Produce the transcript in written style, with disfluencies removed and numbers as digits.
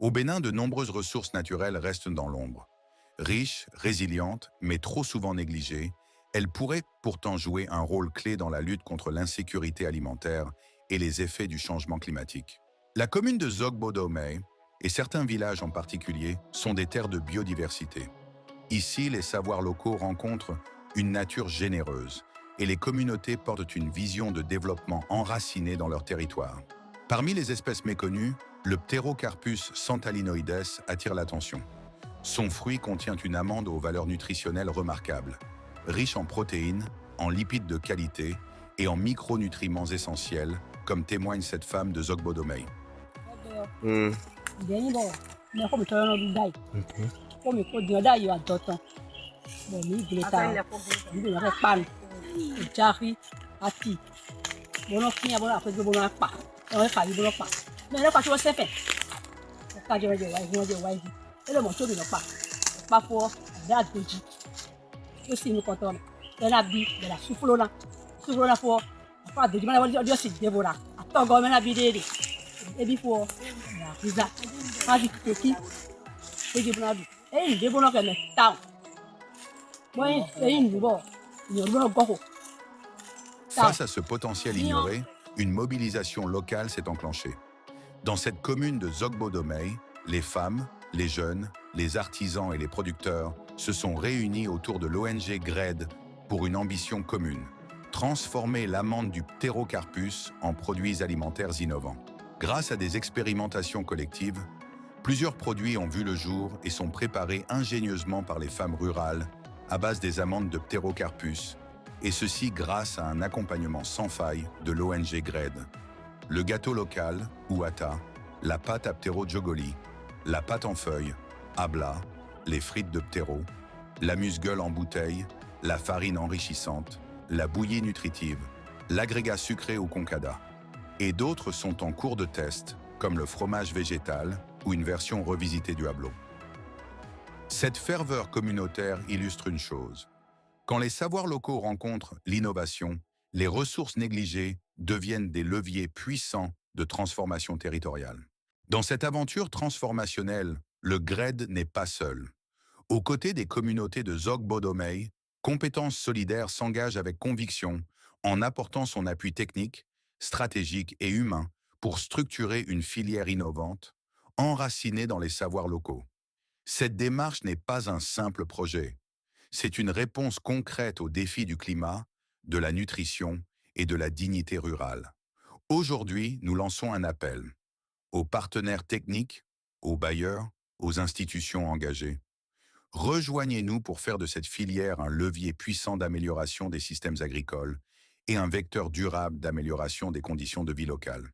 Au Bénin, de nombreuses ressources naturelles restent dans l'ombre. Riches, résilientes, mais trop souvent négligées, elles pourraient pourtant jouer un rôle clé dans la lutte contre l'insécurité alimentaire et les effets du changement climatique. La commune de Zogbo-Domey, et certains villages en particulier, sont des terres de biodiversité. Ici, les savoirs locaux rencontrent une nature généreuse et les communautés portent une vision de développement enracinée dans leur territoire. Parmi les espèces méconnues, le Pterocarpus santalinoides attire l'attention. Son fruit contient une amande aux valeurs nutritionnelles remarquables, riche en protéines, en lipides de qualité et en micronutriments essentiels, comme témoigne cette femme de Zogbodomei. Hmm. Then bo me ko mi to no dai Okay. ko mi ko di dai yo adotan bo mi gele ta mi be re pan jari ati bo no kinya bo na ko bo na pa o re ka bi bo no pa me re pa ti wo se fe ka je wai e le mo to bi no pa fo da doji o si mi ko to e na bi de la suflo na fo pa doji ma na o si de bo la atogo me na bi de ebi fo na pizza ma di toki eji bo na du e nde bo no ke me town bo e ndu bo ni o bo go ko town Face à ce potentiel ni o ignoré, une mobilisation locale s'est enclenchée. Dans cette commune de Zogbo-Domey, les femmes, les jeunes, les artisans et les producteurs se sont réunis autour de l'ONG GRED pour une ambition commune, transformer l'amande du ptérocarpus en produits alimentaires innovants. Grâce à des expérimentations collectives, plusieurs produits ont vu le jour et sont préparés ingénieusement par les femmes rurales à base des amandes de ptérocarpus, et ceci grâce à un accompagnement sans faille de l'ONG GRED. Le gâteau local, ou Ata, la pâte à ptéro jogoli, la pâte en feuilles, abla, les frites de ptéro, l'amuse-gueule en bouteille, la farine enrichissante, la bouillie nutritive, l'agrégat sucré ou concada. Et d'autres sont en cours de test, comme le fromage végétal ou une version revisitée du hablo. Cette ferveur communautaire illustre une chose. Quand les savoirs locaux rencontrent l'innovation, les ressources négligées deviennent des leviers puissants de transformation territoriale. Dans cette aventure transformationnelle, le GRED n'est pas seul. Aux côtés des communautés de Zogbo-Domey, Compétences solidaires s'engage avec conviction en apportant son appui technique, stratégique et humain pour structurer une filière innovante, enracinée dans les savoirs locaux. Cette démarche n'est pas un simple projet. C'est une réponse concrète aux défis du climat, de la nutrition et de la dignité rurale. Aujourd'hui, nous lançons un appel aux partenaires techniques, aux bailleurs, aux institutions engagées. Rejoignez-nous pour faire de cette filière un levier puissant d'amélioration des systèmes agricoles et un vecteur durable d'amélioration des conditions de vie locales.